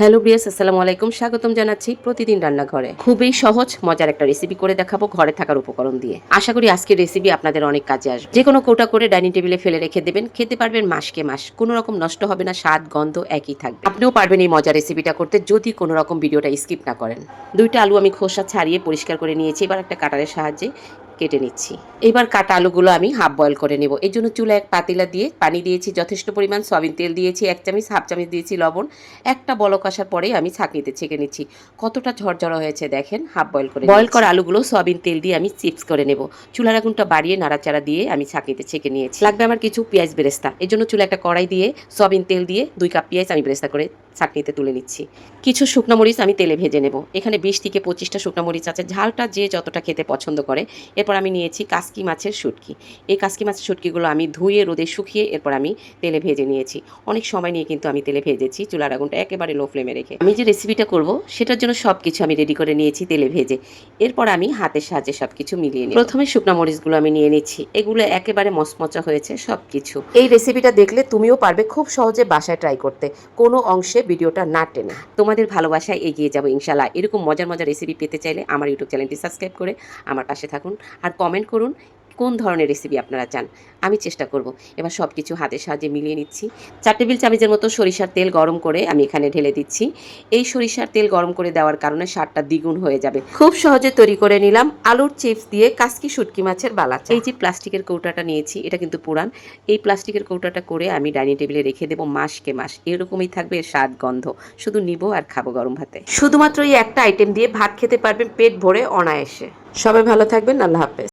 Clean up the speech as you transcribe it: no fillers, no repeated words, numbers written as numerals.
Hello বিয়াস, আসসালামু আলাইকুম। স্বাগতম জানাচ্ছি প্রতিদিন রান্নাঘরে। খুবই সহজ মজার একটা রেসিপি করে দেখাবো ঘরে থাকার উপকরণ দিয়ে। আশা করি আজকের রেসিপি আপনাদের অনেক কাজে আসবে। যে কোনো কৌটা করে ডাইনিং টেবিলে ফেলে রেখে দেবেন, খেতে পারবেন মাসকে মাস, কোনো রকম নষ্ট হবে না, স্বাদ গন্ধ একই থাকবে। আপনিও পারবেন এই মজার রেসিপিটা করতে যদি কোনো রকম ভিডিওটা স্কিপ না করেন। দুইটা আলু আমি খোসা ছাড়িয়ে পরিষ্কার করে নিয়েছি, এবার একটা কাটারের সাহায্যে কেটে নিচ্ছি। এবার কাটা আলুগুলো আমি হাফ বয়েল করে নেব। এই জন্য চুলায় এক পাতিলা দিয়ে পানি দিয়েছি, যথেষ্ট পরিমাণ সয়াবিন তেল দিয়েছি 1 চামচ, হাফ চামচ দিয়েছি লবণ। একটা বলক আসার পরে আমি ছাঁকনিতে ছেঁকে নিচ্ছি। কতটা ঝরঝরা হয়েছে দেখেন, হাফ বয়েল করে বয়েল করা আলুগুলো সয়াবিন তেল দিয়ে আমি চিপস করে নেব। চুলার আগুনটা বাড়িয়ে নাড়াচাড়া দিয়ে আমি ছাঁকনিতে ছেঁকে নিয়েছি। লাগবে আমার কিছু পেঁয়াজ বেরেস্তা। এই জন্য চুলা একটা কড়াই দিয়ে সয়াবিন তেল দিয়ে 2 কাপ পেঁয়াজ আমি বেরেস্তা করে ছাঁকনিতে তুলে নিচ্ছি। কিছু শুকনো মরিচ আমি তেলে ভেজে নেব। এখানে 20 থেকে 25টা শুকনো মরিচ আছে, ঝালটা যে যতটা খেতে পছন্দ করে। এরপর আমি নিয়েছি কাসকি মাছের শুটকি। এই কাসকি মাছের শুটকিগুলো আমি ধুয়ে রোদে শুকিয়ে এরপর আমি তেলে ভেজে নিয়েছি। অনেক সময় নিয়ে কিন্তু আমি তেলে ভেজেছি, চুলার আগুনটা একেবারে লো ফ্লেমে রেখে। আমি যে রেসিপিটা করব সেটার জন্য সব কিছু আমি রেডি করে নিয়েছি তেলে ভেজে। এরপর আমি হাতের সাহায্যে সব কিছু মিলিয়ে নিই। প্রথমে শুকনো মরিচগুলো আমি নিয়ে নিচ্ছি। এগুলো একেবারে মচমচা হয়েছে সব কিছু। এই রেসিপিটা দেখলে তুমিও পারবে খুব সহজে বাসায় ট্রাই করতে, কোনো অংশে ভিডিওটা না টেনে। তোমাদের ভালোবাসায় এগিয়ে যাবো ইনশাল্লাহ। এরকম মজার মজার রেসিপি পেতে চাইলে আমার ইউটিউব চ্যানেলটি সাবস্ক্রাইব করে আমার পাশে থাকুন আর কমেন্ট করুন কোন ধরনের রেসিপি আপনারা চান, আমি চেষ্টা করব। এবার সব কিছু হাতের সাহায্যে মিলিয়ে নিচ্ছি। 4 টেবিল চামচের মতো সরিষার তেল গরম করে আমি এখানে ঢেলে দিচ্ছি। এই সরিষার তেল গরম করে দেওয়ার কারণে স্বাদটা দ্বিগুণ হয়ে যাবে। খুব সহজে তৈরি করে নিলাম আলুর চিপস দিয়ে কাসকি শুটকি মাছের বালাচা। এই যে প্লাস্টিকের কৌটাটা নিয়েছি এটা কিন্তু পুরান। এই প্লাস্টিকের কৌটাটা করে আমি ডাইনিং টেবিলে রেখে দেবো মাসকে মাস। এরকমই থাকবে এর স্বাদ গন্ধ। শুধু নিব আর খাবো গরম ভাতে। শুধুমাত্র এই একটা আইটেম দিয়ে ভাত খেতে পারবেন পেট ভরে অনায়াসে। সবাই ভালো থাকবেন, আল্লাহ হাফেজ।